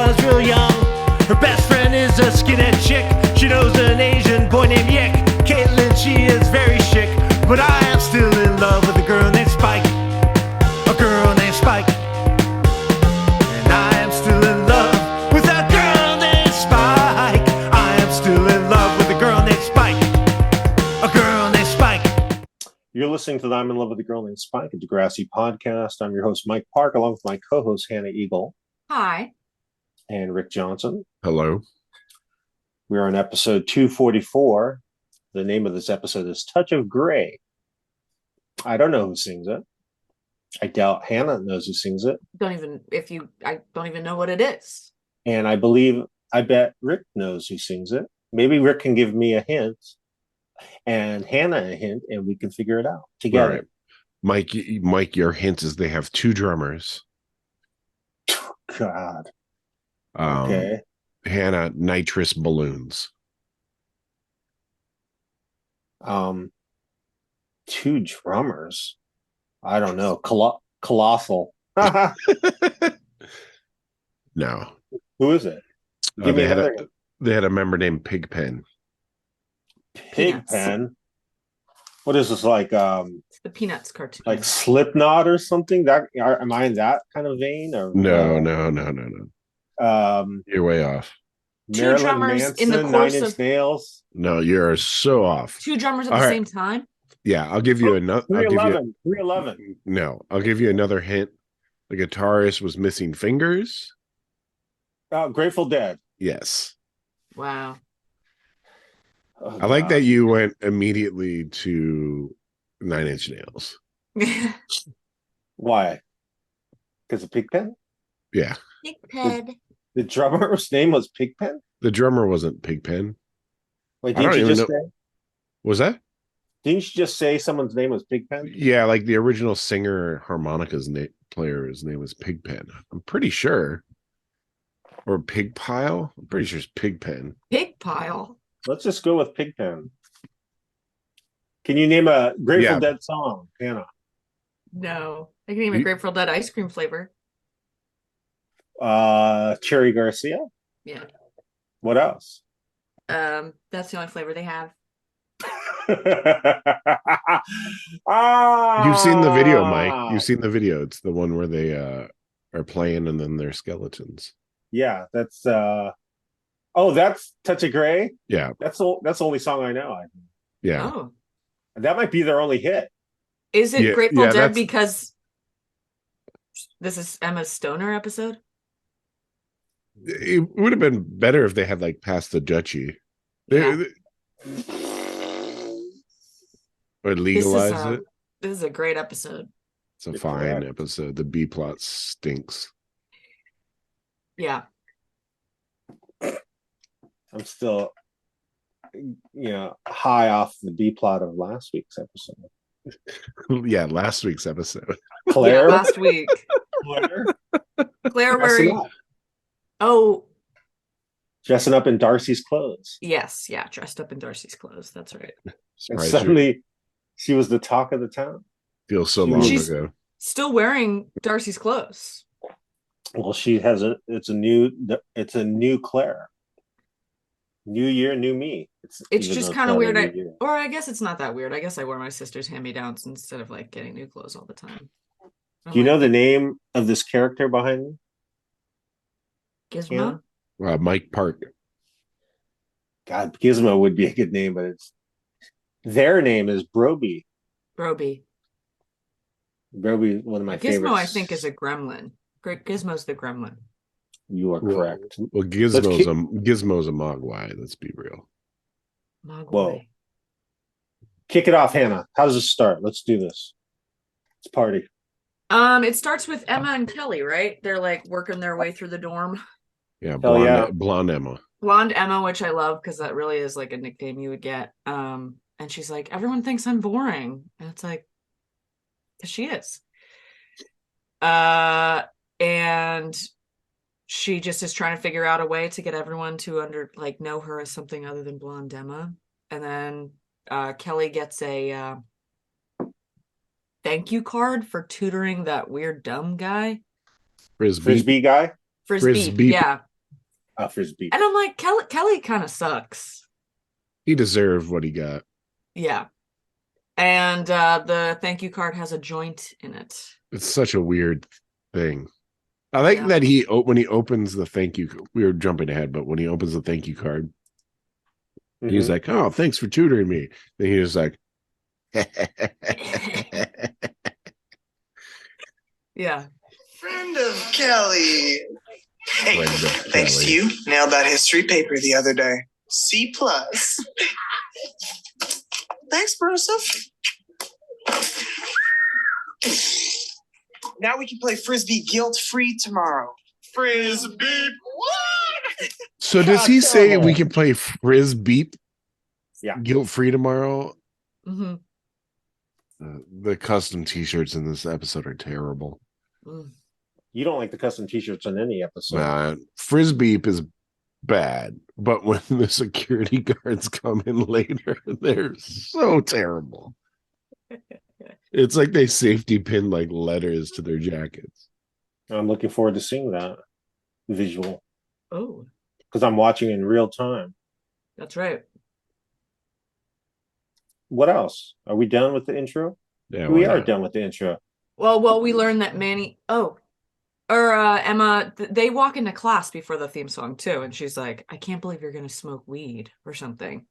was real young. Her best friend is a skinhead chick. She knows an Asian boy named Yick. Caitlin, she is very chic, but I am still in love with a girl named Spike. A girl named Spike. And I am still in love with a girl named Spike. I am still in love with a girl named Spike. A girl named Spike. You're listening to the I'm in Love with a Girl Named Spike, a Degrassi podcast. I'm your host, Mike Park, along with my co-host, Hannah Eagle. Hi. And Rick Johnson. Hello. We're on episode 244. The name of this episode is Touch of Grey. I don't know who sings it. I doubt Hannah knows who sings it. I don't even know what it is. And I bet Rick knows who sings it. Maybe Rick can give me a hint and Hannah a hint, and we can figure it out together. Right. Mike, your hint is they have two drummers. God. Okay. Hannah, nitrous balloons. Two drummers. I don't know. Colossal. No. Who is it? Give me another. They had a member named Pigpen. Pigpen. What is this like? The Peanuts cartoon, like Slipknot or something. Am I in that kind of vein? Or no. You're way off. Two Marilyn drummers Manson, in the course 9 Inch of Nails. No, you're so off. Two drummers at the same time. Yeah, I'll give you another. 311. No, I'll give you another hint. The guitarist was missing fingers. Grateful Dead. Yes. Wow. Oh, I like that you went immediately to 9 Inch Nails. Why? Because of Pigpen? Yeah. Pigpen. The drummer's name was Pigpen? The drummer wasn't Pigpen. Wait, didn't you just say? Was that? Didn't you just say someone's name was Pigpen? Yeah, like the original singer harmonica's player's name was Pigpen. I'm pretty sure. Or Pigpile? I'm pretty sure it's Pigpen. Pigpile. Let's just go with Pigpen. Can you name a Grateful Dead song, Hannah? No. I can name a Grateful Dead ice cream flavor. Cherry Garcia? Yeah. What else? That's the only flavor they have. You've seen the video, Mike. You've seen the video. It's the one where they are playing and then they're skeletons. Yeah, that's that's Touch of Grey? Yeah. That's the only song I know. Yeah. Oh. That might be their only hit. Is it Grateful Dead because this is Emma Stoner episode? It would have been better if they had like passed the Dutchie. Or legalize it. This is a great episode. It's a fine episode. The B plot stinks. Yeah. I'm still high off the B plot of last week's episode. Yeah, last week's episode. Claire? Yeah, last week. Claire wearing... Oh. Dressing up in Darcy's clothes. Yes, yeah, dressed up in Darcy's clothes. That's right. And suddenly, she was the talk of the town. Feels so long ago. Still wearing Darcy's clothes. Well, she has it's a new Claire. New year, new me. It's just kind of weird. I guess it's not that weird. I guess I wear my sister's hand-me-downs instead of like getting new clothes all the time. Do you know the name of this character behind me? Gizmo? Mike Park. God, Gizmo would be a good name, but their name is Broby. Broby, one of my favorites. Gizmo, I think, is a gremlin. Gizmo's the gremlin. You are correct. Well, Gizmo's a Mogwai. Let's be real. Mogwai. Whoa. Kick it off, Hannah. How does it start? Let's do this. Let's party. It starts with Emma and Kelly, right? They're like working their way through the dorm. Yeah, blonde Emma. Blonde Emma, which I love because that really is like a nickname you would get. And she's like, everyone thinks I'm boring. And it's like, she is. And she just is trying to figure out a way to get everyone to know her as something other than blonde Emma. And then Kelly gets a thank you card for tutoring that weird dumb guy. Frisbee guy? Frisbee, yeah. Frisbee. And I'm like, Kelly kind of sucks. He deserved what he got. Yeah. And the thank you card has a joint in it. It's such a weird thing. I like that when he opens the thank you, we were jumping ahead, but when he opens the thank you card, he's like, "Oh, thanks for tutoring me." Then he was like, yeah. Friend of Kelly. Hey, Friend of thanks Kelly. to you, nailed that history paper the other day. C plus. Thanks, Broseph. Now we can play Frisbee guilt-free tomorrow. Frisbee. What? So does he say terrible. we can play Frisbee? Yeah. Guilt free tomorrow. Mm-hmm. The custom T-shirts in this episode are terrible. You don't like the custom T-shirts on any episode. Frisbee is bad, but when the security guards come in later, they're so terrible. It's like they safety pin like letters to their jackets. I'm looking forward to seeing that visual Oh, because I'm watching in real time. that's right. What else? Are we done with the intro? Yeah, We why are not? done with the intro. Well, we learned that Manny. Oh, or Emma. They walk into class before the theme song too, and she's like, "I can't believe you're gonna smoke weed or something."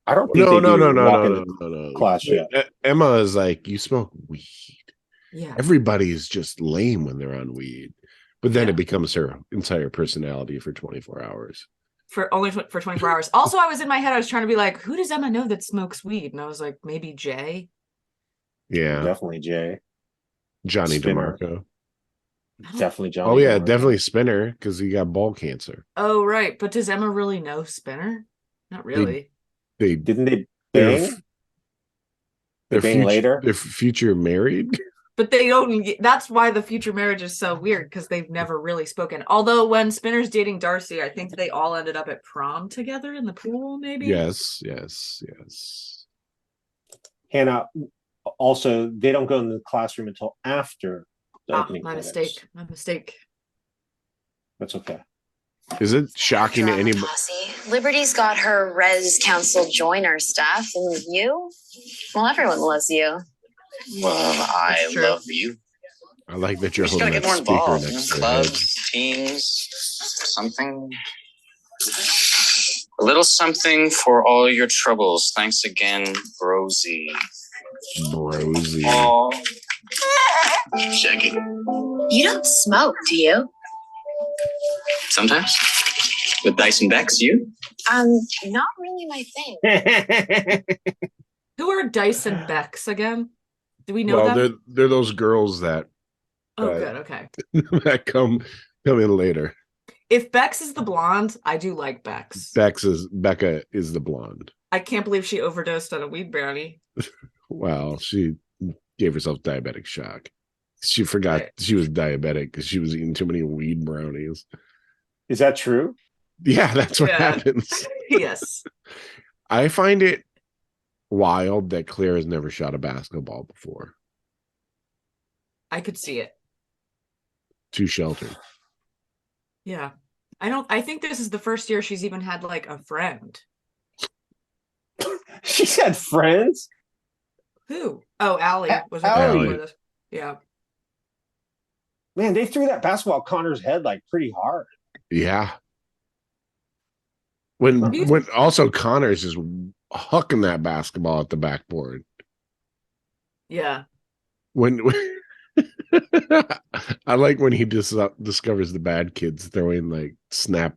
I don't think No, they do walk no. into class yet. Emma is like, you smoke weed. Yeah. Everybody's just lame when they're on weed, but then Yeah. it becomes her entire personality for 24 hours. For 24 hours. Also, I was in my head, I was trying to be like, who does Emma know that smokes weed? And I was like, maybe Jay. Yeah, Definitely Jay. Johnny Spinner. DeMarco. Definitely Johnny. Oh yeah, DeMarco. definitely Spinner because he got ball cancer. Oh, right. But does Emma really know Spinner? Not really. They Didn't they they're bang? their bang future, later? Their future married. But they don't. That's why the future marriage is so weird, because they've never really spoken. Although when Spinner's dating Darcy, I think they all ended up at prom together in the pool, maybe? Yes. Hannah, also, they don't go in the classroom until after the opening my credits. mistake. That's okay. Is it shocking to Drama anybody? posse. Liberty's got her res council joiner stuff, and you? Well, everyone loves you. Well, I That's true. love you. I like that you're We just gotta holding get that more speaker involved. next to your head. Clubs, teams, something. A little something for all your troubles. Thanks again, Rosie. Brosy. Oh, check it. You don't smoke, do you? Sometimes. With Dyson Becks, you? Not really my thing. Who are Dyson Becks again? Do we know Well, them? they're those girls that Oh, good. Okay. that come in later. If Bex is the blonde, I do like Bex. Becca is the blonde. I can't believe she overdosed on a weed brownie. Wow, she gave herself diabetic shock. She forgot she was diabetic because she was eating too many weed brownies. Is that true? Yeah, that's what Yeah. happens. Yes. I find it wild that Claire has never shot a basketball before. I could see it. Too sheltered. Yeah. I think this is the first year she's even had like a friend. She's had friends. Who? Oh, Allie was her Allie. friend before this. Yeah. Man, they threw that basketball at Connor's head like pretty hard. Yeah. When also Connor's just hucking that basketball at the backboard. Yeah. When I like when he just discovers the bad kids throwing like snap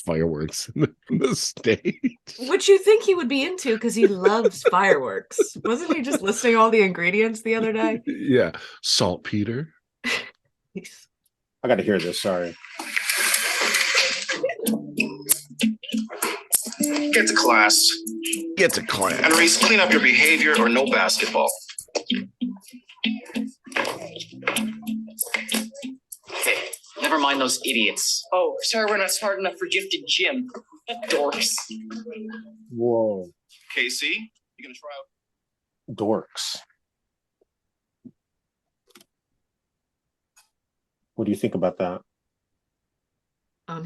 fireworks in the stage. Which you think he would be into because he loves fireworks. Wasn't he just listing all the ingredients the other day? Yeah, saltpeter. I got to hear this. Sorry. Get to class. Get to class. And Reese, clean up your behavior or no basketball. Hey, never mind those idiots. Oh, sorry we're not smart enough for gifted gym. Dorks. Whoa, Casey, you gonna try out? dorks. What do you think about that?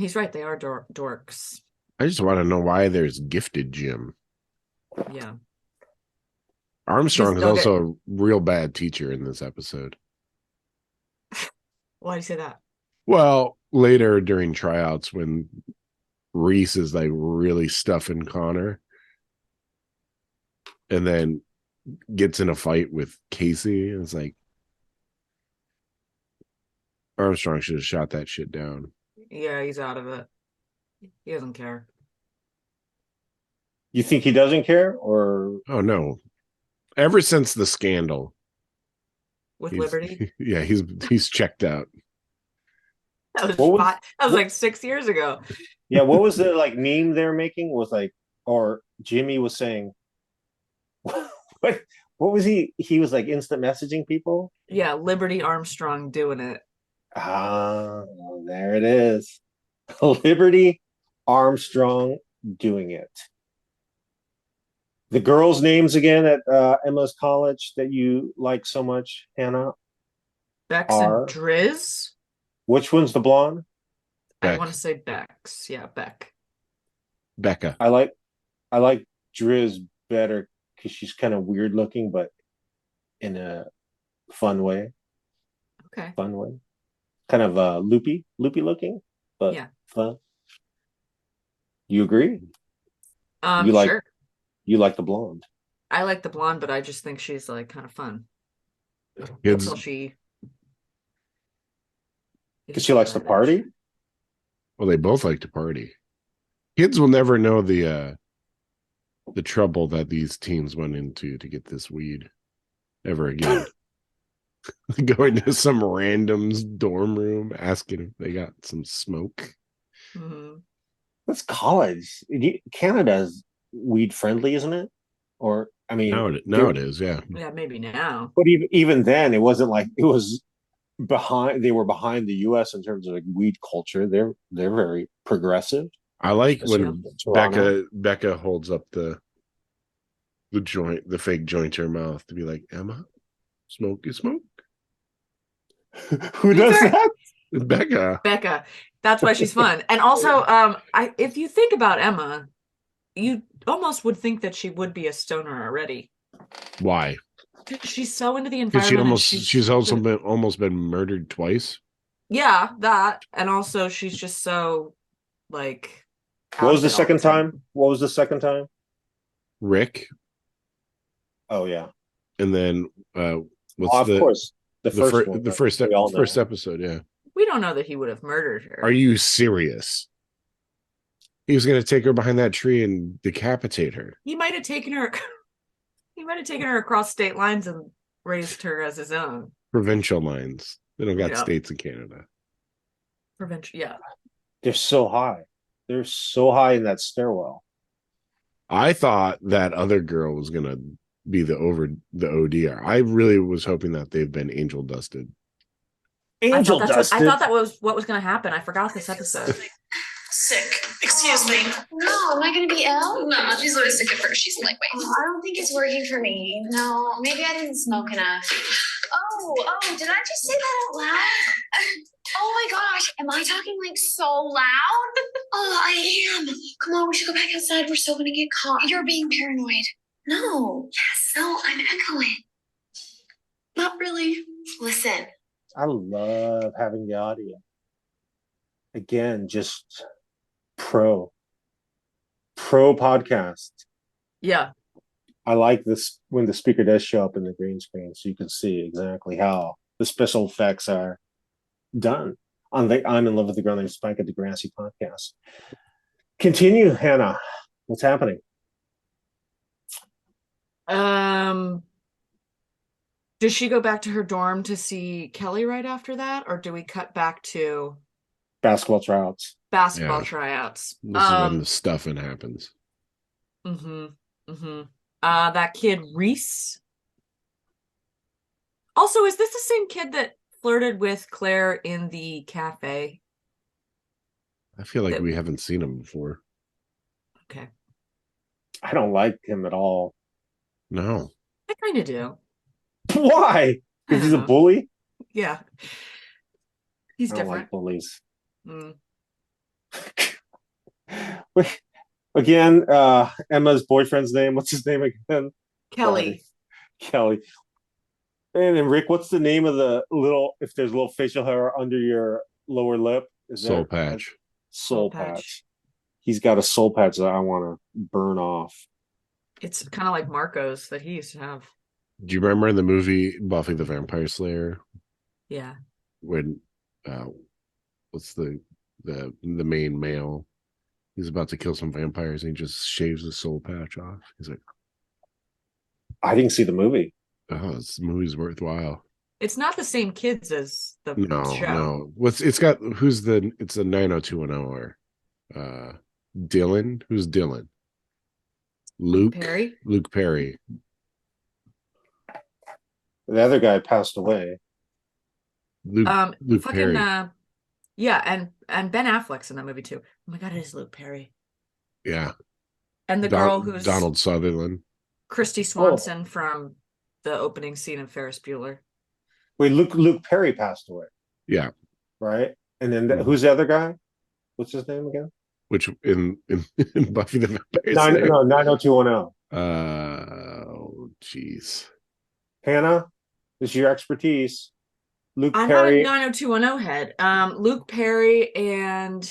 He's right. They are dorks. I just want to know why there's gifted Jim. Yeah. Armstrong is They'll also a real bad teacher in this episode. Why do you say that? Well, later during tryouts when Reese is like really stuffing Connor and then gets in a fight with Casey, and it's like Armstrong should have shot that shit down. Yeah, he's out of it. He doesn't care. You think he doesn't care, or Oh no. Ever since the scandal With Liberty? Yeah, he's checked out. That What was- was like 6 years ago. yeah? What was the like meme they're making? Was like, or Jimmy was saying, what was he? He was like instant messaging people. Yeah, Liberty Armstrong doing it. Ah, there it is. Liberty Armstrong doing it. The girls' names again at Emma's college that you like so much, Hannah. Bex Are- and Driz. Which one's the blonde? I Beck. want to say Bex. Yeah, Beck. Becca. I like Driz better because she's kind of weird looking, but in a fun way. Okay. Fun way. Kind of loopy looking, but Yeah. fun. You agree? Sure. You like the blonde. I like the blonde, but I just think she's like kind of fun. Kids, Until she. Because she likes to party. well, they both like to party. Kids will never know the trouble that these teens went into to get this weed ever again. Going to some random's dorm room, asking if they got some smoke. Mm-hmm. That's college. Canada's weed friendly, isn't it? Or I mean, Now it is, yeah. Yeah, maybe now. but even then, it wasn't like it was behind. They were behind the U.S. in terms of like weed culture. They're very progressive. I like Especially when in Toronto. Becca holds up the joint, the fake joint to her mouth to be like, Emma, smoke is smoke. Who does that? Becca. That's why she's fun. And also, if you think about Emma, you almost would think that she would be a stoner already. Why? She's so into the Because environment. she's also almost been murdered twice. Yeah, that. And also she's just so like What was the out of it all second time. time? What was the second time? Rick, Oh yeah, and then what's of course the first one. the right? first We all know. first episode, yeah. We don't know that he would have murdered her. Are you serious? He was gonna take her behind that tree and decapitate her. He might have taken her he might have taken her across state lines and raised her as his own. Provincial lines. They don't got Yeah. states in Canada. Provincial, yeah. They're so high. They're so high in that stairwell. I thought that other girl was gonna be the ODR. I really was hoping that they've been angel dusted. Angel I dusted. thought that was what was going to happen. I forgot this episode. Sick. Excuse me. No, am I gonna be ill? No, she's always sick at first. She's lightweight. I don't think it's working for me. No, maybe I didn't smoke enough. Oh, did I just say that out loud? Oh my gosh, am I talking like so loud? Oh, I am. Come on, we should go back outside. We're still gonna get caught. You're being paranoid. No. Yes, no, I'm echoing. Not really. Listen. I love having the audio. Again, just pro podcast. Yeah. I like this when the speaker does show up in the green screen, so you can see exactly how the special effects are done on the I'm in Love with the Girl Named Spike at Degrassi podcast. Continue, Hannah. What's happening? Does she go back to her dorm to see Kelly right after that, or do we cut back to Basketball tryouts. basketball Yeah. tryouts? This is when the stuffing happens. That kid Reese. Also, is this the same kid that flirted with Claire in the cafe? I feel like we haven't seen him before. Okay, I don't like him at all. No. I kind of do. Why? Because he's a Uh-huh. bully? Yeah, he's I don't different. like bullies. Mm. Again, Emma's boyfriend's name. What's his name again? Kelly. Kelly. And Rick, what's the name of the little? If there's a little facial hair under your lower lip, is Soul there patch. Soul patch. He's got a soul patch that I want to burn off. It's kind of like Marco's that he used to have. Do you remember in the movie Buffy the Vampire Slayer Yeah. when what's the main male? He's about to kill some vampires and he just shaves the soul patch off. He's like, I didn't see the movie. oh, this movie's worthwhile. It's not the same kids as the show. No. It's got it's a 90210 or Dylan. Who's Dylan? Luke Perry. The other guy passed away. Luke fucking Perry. yeah, and Ben Affleck's in that movie too. Oh my god, it is Luke Perry. Yeah. And the girl who's Donald Sutherland. Christy Swanson from the opening scene of Ferris Bueller. Wait, Luke Perry passed away. Yeah. Right? And then who's the other guy? What's his name again? Which in Buffy the Vampire Slayer? 90210. Oh, jeez. Hannah, this is your expertise. Luke I'm Perry. not a 90210 head. Luke Perry and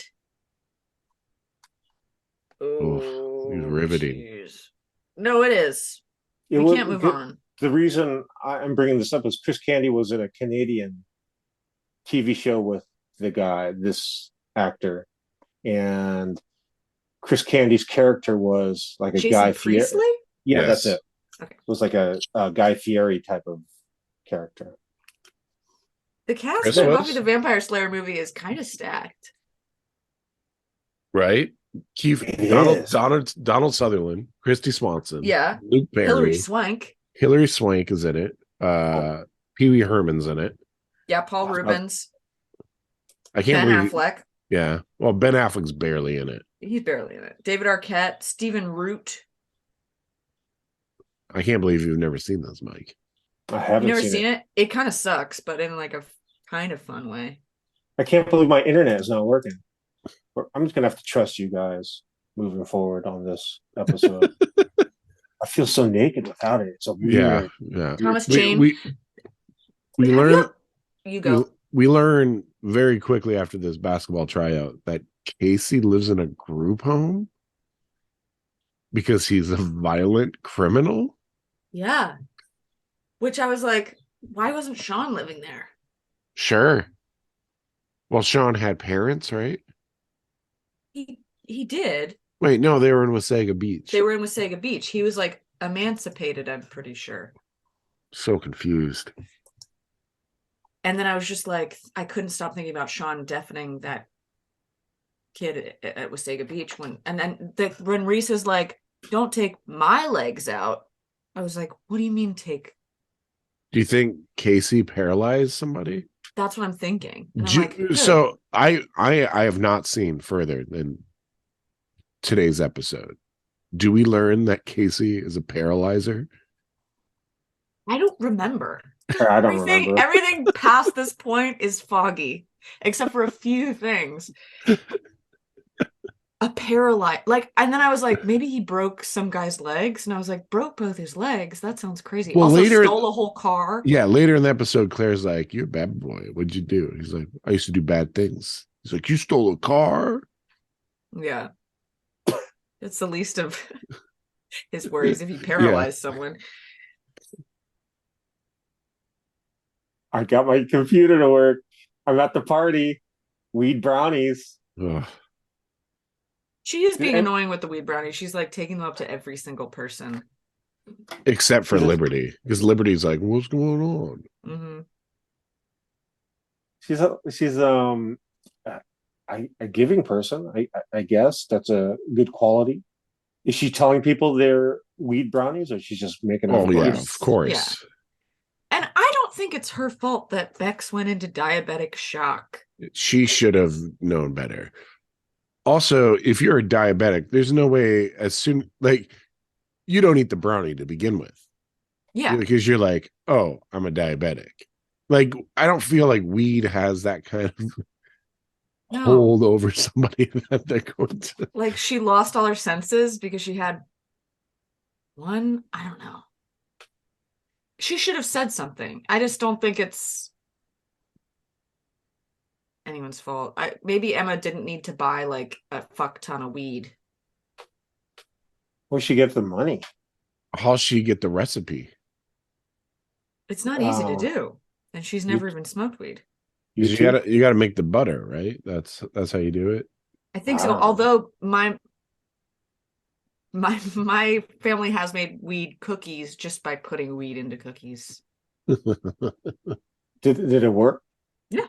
He's riveting. Geez. No, it is. We can't move on. The reason I'm bringing this up is Chris Candy was in a Canadian TV show with this actor, and Chris Candy's character was like a Jason Guy Priestley? Fieri. Yeah, Yes. that's it. Okay. It was like a Guy Fieri type of character. The cast Chris of was? Buffy the Vampire Slayer movie is kind of stacked. Right? Donald Sutherland, Christy Swanson, Yeah. Luke Perry, Hilary Swank. Swank is in it. Pee Wee Herman's in it. Yeah, Paul Rubens. I can't Ben believe. Affleck. Yeah. Well, Ben Affleck's barely in it. He's barely in it. David Arquette, Stephen Root. I can't believe you've never seen this, Mike. I haven't You never seen it? It kind of sucks, but in like a kind of fun way. I can't believe my internet is not working. I'm just gonna have to trust you guys moving forward on this episode. I feel so naked without it. It's so weird. Yeah. Thomas Jane. We learn. You go. We learn very quickly after this basketball tryout that Casey lives in a group home because he's a violent criminal. Yeah. Which I was like, why wasn't Sean living there? Sure. Well, Sean had parents, right? He did. Wait, no, they were in Wasaga Beach. They were in Wasaga Beach. He was like emancipated, I'm pretty sure. So confused. And then I was just like, I couldn't stop thinking about Sean deafening that kid at Wasaga Beach when Reese is like, don't take my legs out. I was like, what do you mean take? Do you think Casey paralyzed somebody? That's what I'm thinking. And I'm like, good. So I have not seen further than today's episode. Do we learn that Casey is a paralyzer? I don't remember. I don't remember. Everything past this point is foggy, except for a few things. A paralyzed, and then I was like, maybe he broke some guy's legs, and I was like, broke both his legs. That sounds crazy. Well, also later, stole a whole car. Yeah, later in the episode, Claire's like, "You're a bad boy. What'd you do?" He's like, "I used to do bad things." He's like, "You stole a car." Yeah, it's the least of his worries if you paralyze someone. I got my computer to work. I'm at the party. Weed brownies. Ugh. She is being annoying with the weed brownies. She's like taking them up to every single person. Except for Liberty. Because Liberty's like, what's going on? Mm-hmm. She's a giving person. I guess that's a good quality. Is she telling people they're weed brownies, or she's just making up? Oh yeah, of course. Yeah. And I don't think it's her fault that Bex went into diabetic shock. She should have known better. Also, if you're a diabetic, there's no way you don't eat the brownie to begin with. Yeah. Because you're like, oh, I'm a diabetic. Like, I don't feel like weed has that kind of No. hold over somebody that they're going to. Like she lost all her senses because she had one. I don't know. She should have said something. I just don't think it's anyone's fault. Maybe Emma didn't need to buy like a fuck ton of weed. Where'd she get the money? How'll she get the recipe? It's not easy to Oh. do, and she's never even smoked weed. You gotta make the butter, right? That's how you do it. I think so. Ah. Although my family has made weed cookies just by putting weed into cookies. Did it work? Yeah.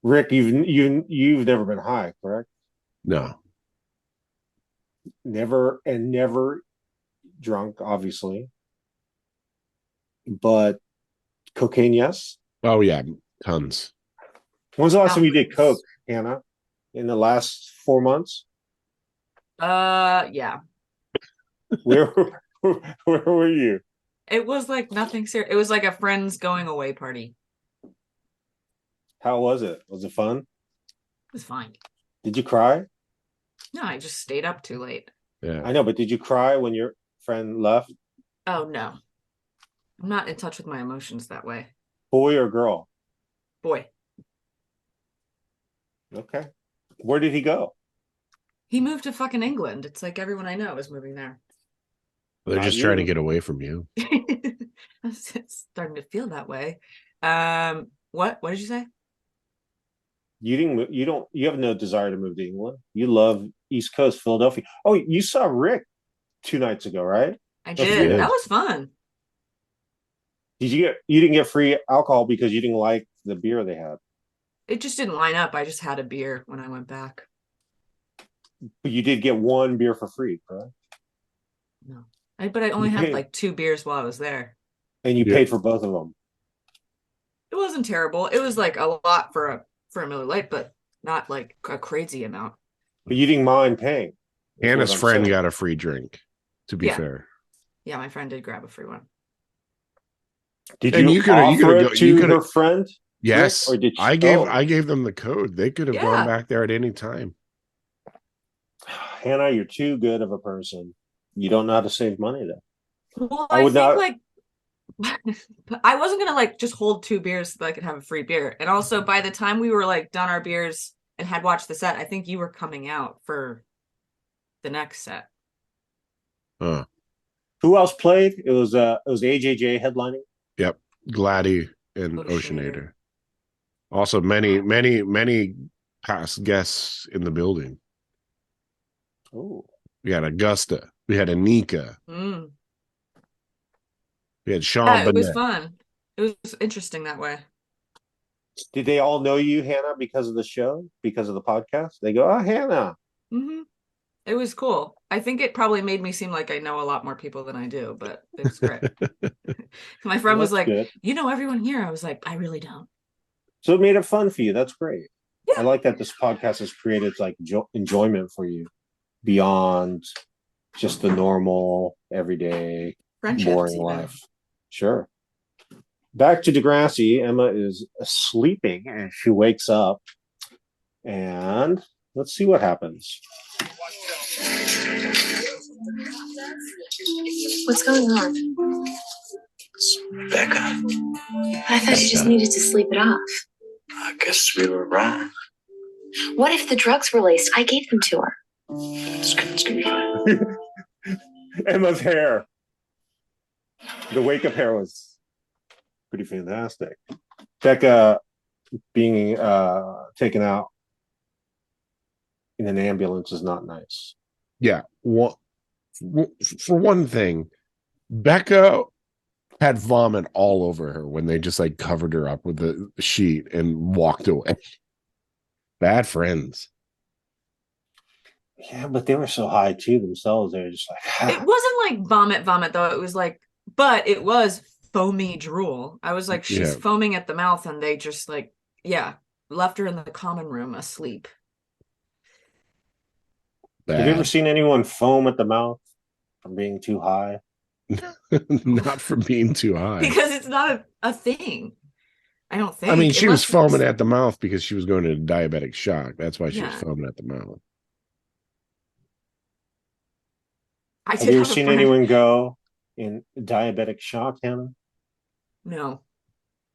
Rick, you've never been high, correct? No. Never drunk, obviously. But cocaine, yes. Oh yeah, tons. When's the last time you did coke, Hannah? In the last 4 months? Yeah. Where were you? It was like nothing serious. It was like a friend's going away party. How was it? Was it fun? It was fine. Did you cry? No, I just stayed up too late. Yeah. I know, but did you cry when your friend left? Oh no. I'm not in touch with my emotions that way. Boy or girl? Boy. Okay. Where did he go? He moved to fucking England. It's like everyone I know is moving there. They're Not just trying to you. get away from you. It's starting to feel that way. What did you say? You have no desire to move to England. You love East Coast, Philadelphia. Oh, you saw Rick 2 nights ago, right? I That's did. good. That was fun. You didn't get free alcohol because you didn't like the beer they had. It just didn't line up. I just had a beer when I went back. But you did get 1 beer for free, correct? No. But I only You had paid- like 2 beers while I was there. And you Yeah. paid for both of them. It wasn't terrible. It was like a lot for a Miller Lite, but not like a crazy amount. But you didn't mind paying. is Hannah's what I'm friend saying. got a free drink, to be Yeah. fair. Yeah, my friend did grab a free one. Did And you, you coulda- you offer coulda it go- you to coulda- her friend? Yes. or did I gave them the code. They could have gone Yeah. back there at any time. Hannah, you're too good of a person. You don't know how to save money though. Well, I I would think not- like I wasn't gonna like just hold 2 beers so that I could have a free beer. And also by the time we were like done our beers and had watched the set, I think you were coming out for the next set. Huh. Who else played? It was AJJ headlining. Yep. Gladdy and Oceanator. Oceanator. Also many past guests in the building. Oh, We had Augusta. We had Anika. Mm. We had Sean Yeah, it was Burnett. fun. It was interesting that way. did they all know you, Hannah, because of the show, because of the podcast? They go, "Oh, Hannah." Hmm. It was cool. I think it probably made me seem like I know a lot more people than I do, but it was great. My friend was That's like, good. "You know everyone here." I was like, "I really don't." So it made it fun for you. That's great. Yeah. I like that this podcast has created like enjoyment for you beyond just the normal, everyday, Friendships, boring even. life. Sure. Back to Degrassi. Emma is sleeping and she wakes up. And let's see what happens. What's going on? Becca, I thought you just needed to sleep it off. I guess we were wrong. What if the drugs were laced? I gave them to her. It's gonna be fine. Emma's hair. The wake up hair was pretty fantastic. Becca being taken out in an ambulance is not nice. Yeah. For one thing, Becca had vomit all over her when they just like covered her up with the sheet and walked away. Bad friends. Yeah, but they were so high too themselves. They were just like, It wasn't like vomit though. It was like, but it was foamy drool. I was like, she's Yeah. foaming at the mouth, and they just like, yeah, left her in the common room asleep. Bad. have you ever seen anyone foam at the mouth from being too high? Not for being too high. Because it's not a thing. I don't think. I mean, It she was must- foaming at the mouth because she was going into diabetic shock. That's why she was Yeah. foaming at the mouth. I Have did you ever have a seen friend. anyone go in diabetic shock, Hannah? No,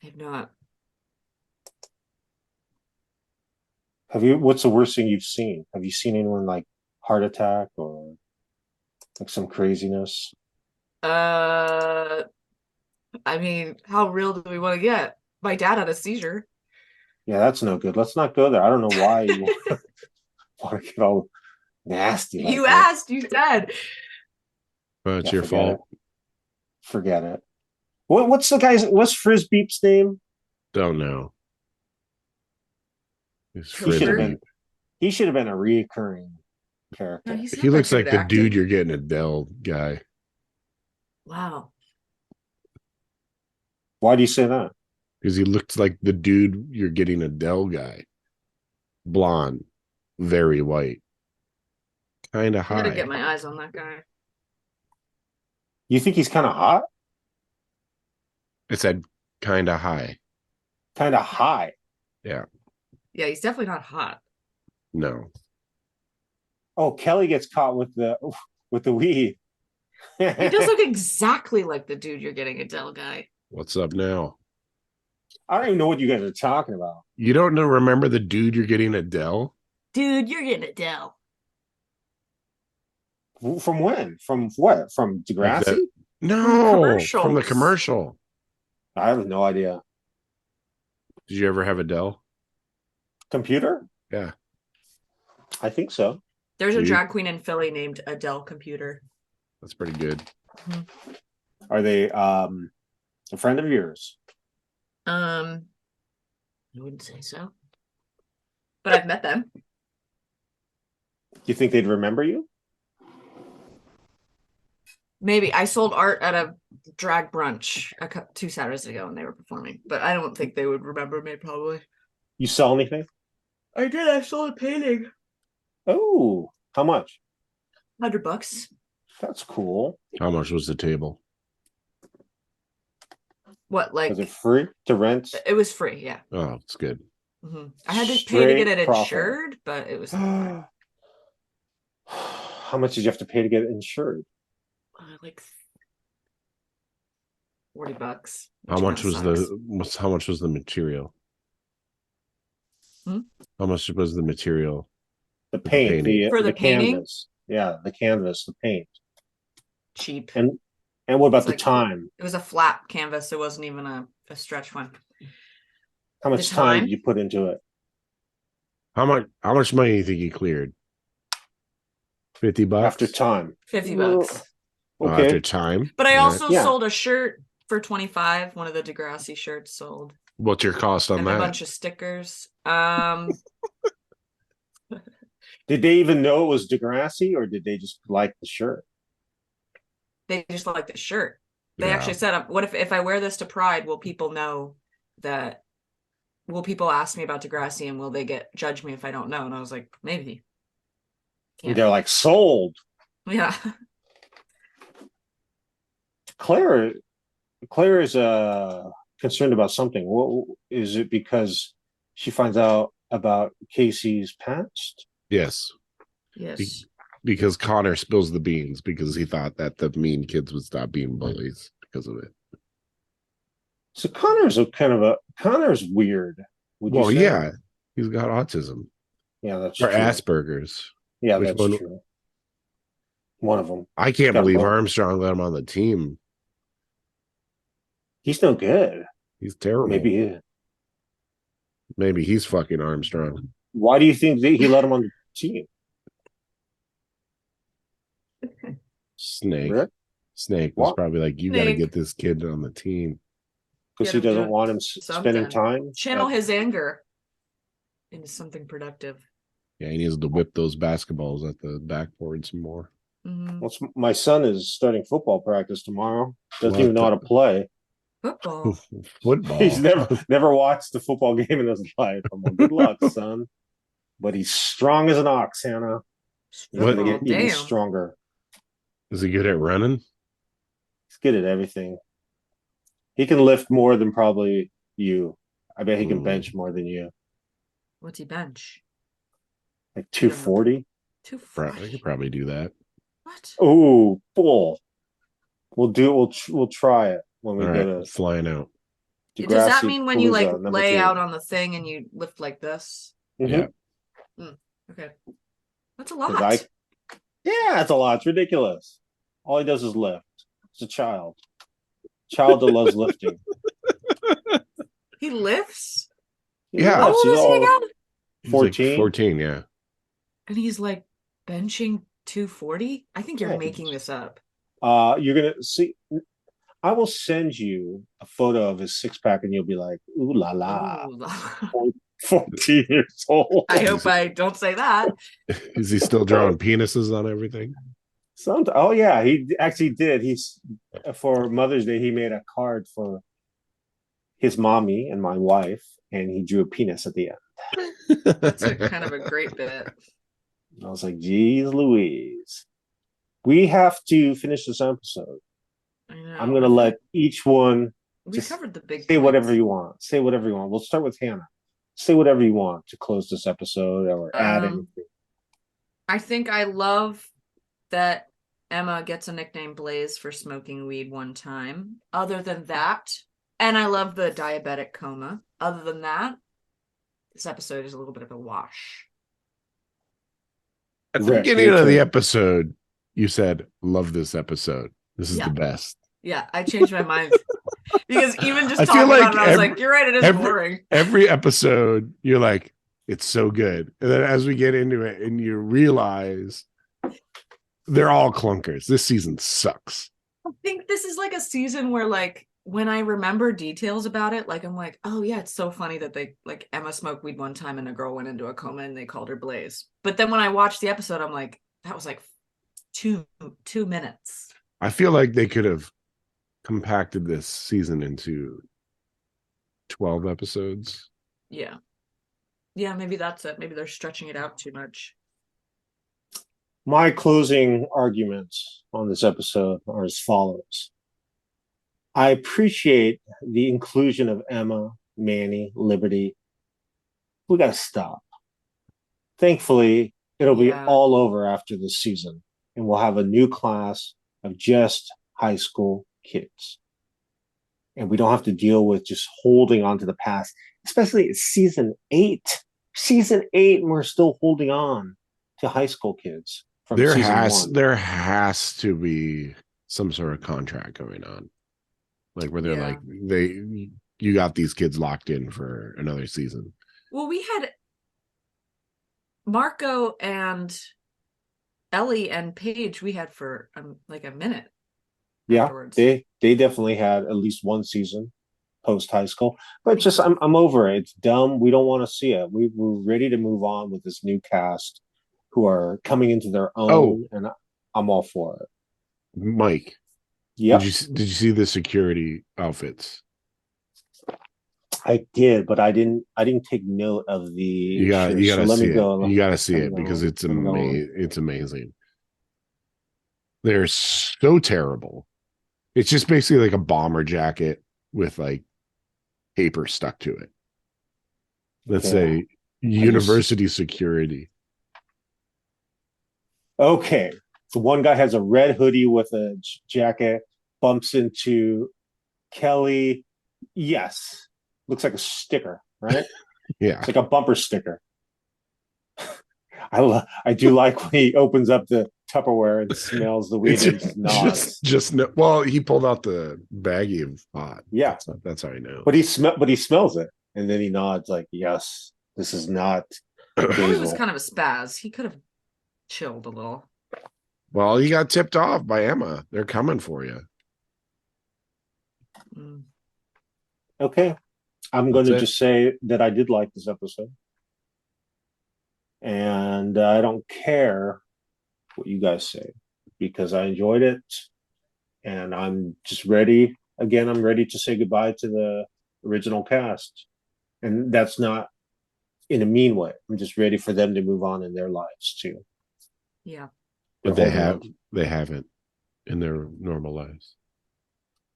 I have not. Have you? What's the worst thing you've seen? Have you seen anyone like heart attack or like some craziness? I mean, how real do we want to get? My dad had a seizure. Yeah, that's no good. Let's not go there. I don't know why you want to get all nasty. Like You that. asked, you said. But it's Yeah, your forget fault. it. Forget it. What's the guy's? What's Frisbeep's name? Don't know. It's He should have Frisbee? been. He should have been a reoccurring character. No, he's not He that looks good like at the acting. dude you're getting Adele guy. Wow. Why do you say that? Because he looks like the dude you're getting Adele guy. Blonde, very white. Kind of I gotta high. get my eyes on that guy. You think he's kind of hot? It said kind of high. Kind of high. Yeah. Yeah, he's definitely not hot. No. Oh, Kelly gets caught with the weed. He does look exactly like the dude you're getting Adele guy. What's up now? I don't even know what you guys are talking about. You don't know? Remember the dude you're getting Adele? Dude, you're getting Adele. From when? From what? From Like Degrassi? that- No, from the commercials. commercial. I have no idea. Did you ever have Adele? Computer? Yeah. I think so. There's a Dude. drag queen in Philly named Adele Computer. That's pretty good. Are they a friend of yours? I wouldn't say so. But I've met them. Do you think they'd remember you? Maybe I sold art at a drag brunch 2 Saturdays ago and they were performing, but I don't think they would remember me probably. You sell anything? I did. I sold a painting. Oh, how much? $100. That's cool. How much was the table? What, like Was it free to rent? it was free, yeah. Oh, it's good. I had to pay to get Straight it profit. insured, but it was How much did you have to pay to get it insured? like $40. How which much kinda sucks. how much was the material? Hmm? How much was the material? The paint, painting. For the painting? canvas. Yeah, the canvas, the paint. Cheap. And what about It's the like- time? It was a flat canvas. It wasn't even a stretch one. How much the time time? did you put into it? How much money do you think he cleared? $50 After time. $50. Oh, Okay. after time. But I All right. also Yeah. sold a shirt for $25. One of the Degrassi shirts sold. What's your cost on And that? a bunch of stickers. Did they even know it was Degrassi or did they just like the shirt? They just like the shirt. They Yeah. actually said, what if I wear this to Pride, will people know that, will people ask me about Degrassi and will they judge me if I don't know? And I was like, maybe. Yeah. They're like sold. Yeah. Claire is concerned about something. What is it? Because she finds out about Casey's past? Yes, Yes. because Connor spills the beans because he thought that the mean kids would stop being bullies because of it. So Connor's weird. Would you Well, say? yeah, he's got autism Yeah, that's or true. Asperger's. Yeah, Which that's one? true. One of them. I can't Got believe both. Armstrong let him on the team. He's no good. He's terrible. Maybe He's fucking Armstrong. Why do you think he let him on the team? Snake. Rick? Snake was What? probably like, you got to Snake. get this kid on the team. Because Get he him doesn't doing want him spending something. time. Channel at- his anger into something productive. Yeah, he needs to whip those basketballs at the backboard some more. Mhm. Well, my son is starting football practice tomorrow. Doesn't What even know how to play. Football. Football. He's never watched the football game in his life. I'm like, good luck, son. But he's strong as an ox, Hannah. He's What? gonna get even Damn. stronger. Is he good at running? He's good at everything. He can lift more than probably you. I bet he can Ooh. bench more than you. What's he bench? Like You don't know. 240. 240. I could probably do that. What? Oh, bull. We'll try it when we All go right, to flying out. Does that Degrassi mean when you like Palooza, number lay 2. out on the thing and you lift like this? Mhm. Yeah. Okay. That's a 'Cause lot. Yeah, it's a lot. It's ridiculous. All he does is lift. It's a child. Child that loves lifting. He lifts? He Yeah. How lifts. old He's is he all again? He's like 14. 14, yeah. And he's like benching 240? I think you're Yeah, making this up. You're gonna see. I will send you a photo of his six pack, and you'll be like, "Ooh la la!" Ooh. 14 years old. I hope I don't say that. Is he still drawing penises on everything? Oh yeah, he actually did. He's for Mother's Day. He made a card for his mommy and my wife, and he drew a penis at the end. That's a kind of a great bit. I was like, "Geez, Louise, we have to finish this episode." I know. I'm gonna let each one we just covered the big say points. whatever you want. Say whatever you want. We'll start with Hannah. Say whatever you want to close this episode or add anything. I think I love that Emma gets a nickname Blaze for smoking weed one time. Other than that, and I love the diabetic coma. Other than that, this episode is a little bit of a wash. At the Rick, beginning your of the turn. episode, you said, "Love this episode. This is Yeah. the best." Yeah, I changed my mind because even just I talking feel like about it, I was like, "You're right, it is boring." Every episode, you're like, "It's so good," and then as we get into it, and you realize they're all clunkers. This season sucks. I think this is like a season where, like, when I remember details about it, like I'm like, "Oh yeah, it's so funny that they like Emma smoked weed one time and a girl went into a coma and they called her Blaze." But then when I watched the episode, I'm like, "That was like two minutes." I feel like they could have compacted this season into 12 episodes. Yeah. Yeah, maybe that's it. Maybe they're stretching it out too much. My closing arguments on this episode are as follows. I appreciate the inclusion of Emma, Manny, Liberty. We got to stop. Thankfully, it'll be all over after this season, and we'll have a new class of just high school kids. And we don't have to deal with just holding on to the past, especially season 8. Season 8, and we're still holding on to high school kids from season 1. There has to be some sort of contract going on. Like where they're like, you got these kids locked in for another season. Well, we had Marco and Ellie and Paige we had for like a minute. Yeah, afterwards. they definitely had at least one season post high school, but just I'm over it. It's dumb. We don't want to see it. We're ready to move on with this new cast who are coming into their own, and I'm all for it. Mike, yeah, did you see the security outfits? I did, but I didn't take note of the. You gotta see it. You gotta see it because it's amazing. It's amazing. They're so terrible. It's just basically like a bomber jacket with like paper stuck to it. Let's say university security. Okay, so one guy has a red hoodie with a jacket, bumps into Kelly. Yes, looks like a sticker, right? Yeah, it's like a bumper sticker. I do like when he opens up the Tupperware and smells the weed and nods. Well, he pulled out the baggie of pot. Yeah, that's how I know. But he smells it, and then he nods like, "Yes, this is not." It was kind of a spaz. He could have chilled a little. Well, he got tipped off by Emma. They're coming for you. Okay, I'm going to just say that I did like this episode. And I don't care what you guys say because I enjoyed it, and I'm just ready. Again, I'm ready to say goodbye to the original cast, and that's not in a mean way. I'm just ready for them to move on in their lives too. Yeah, but they haven't in their normal lives.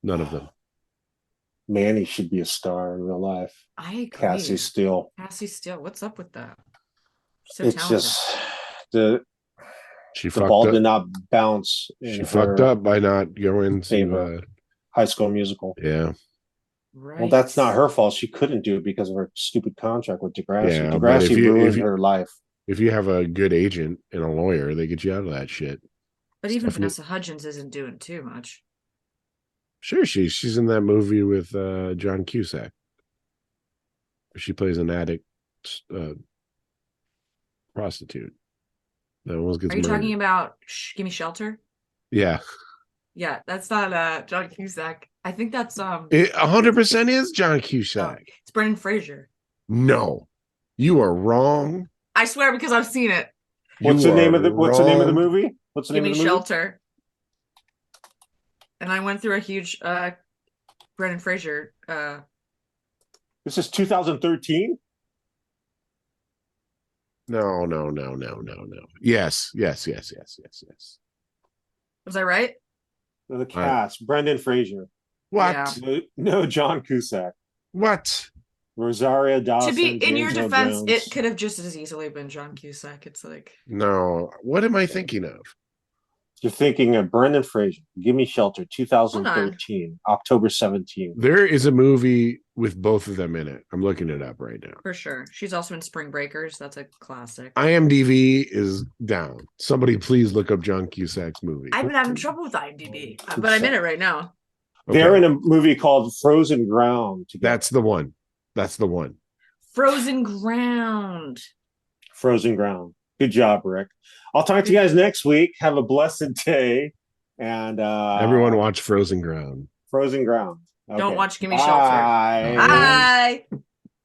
None of them. Manny should be a star in real life. I agree. Cassie Steele. Cassie Steele. What's up with that? So It's talented. just the She the fucked ball up. did not bounce in She her fucked up by not going favor. to. High School Musical. Yeah. Right. Well, that's not her fault. She couldn't do it because of her stupid contract with Degrassi. Yeah, but Degrassi if ruined you- her life. If you have a good agent and a lawyer, they get you out of that shit. But even Stephanie- Vanessa Hudgens isn't doing too much. Sure, she's in that movie with John Cusack. She plays an addict prostitute that almost gets Are you murdered. talking about Gimme Shelter? Yeah, Yeah, that's not John Cusack. I think that's it 100% is John Cusack. it's Brendan Fraser. No, you are wrong. I swear because I've seen it. What's You the name are of the What's the name of the wrong. movie? What's the name Gimme of the movie? Shelter. And I went through a huge Brendan Fraser This is 2013. No. Yes. was I right? The cast: Brendan Fraser. What? Yeah. No, John Cusack. What? Rosario Dawson. To be in your James Earl defense, Jones. it could have just as easily been John Cusack. It's like No. What am I thinking of? You're thinking of Brendan Fraser. Give Me Shelter, 2013, October 17th. There is a movie with both of them in it. I'm looking it up right now. for sure. She's also in Spring Breakers. That's a classic. IMDb is down. Somebody please look up John Cusack's movie. I've been having trouble with IMDb, but I'm in it right now. Okay. They're in a movie called Frozen Ground. Together. That's the one. That's the one. Frozen Ground. Frozen Ground. Good job, Rick. I'll talk to you guys next week. Have a blessed day. And Everyone watch Frozen Ground. Frozen Ground. Don't Okay. watch Gimme Shelter. Bye. Bye.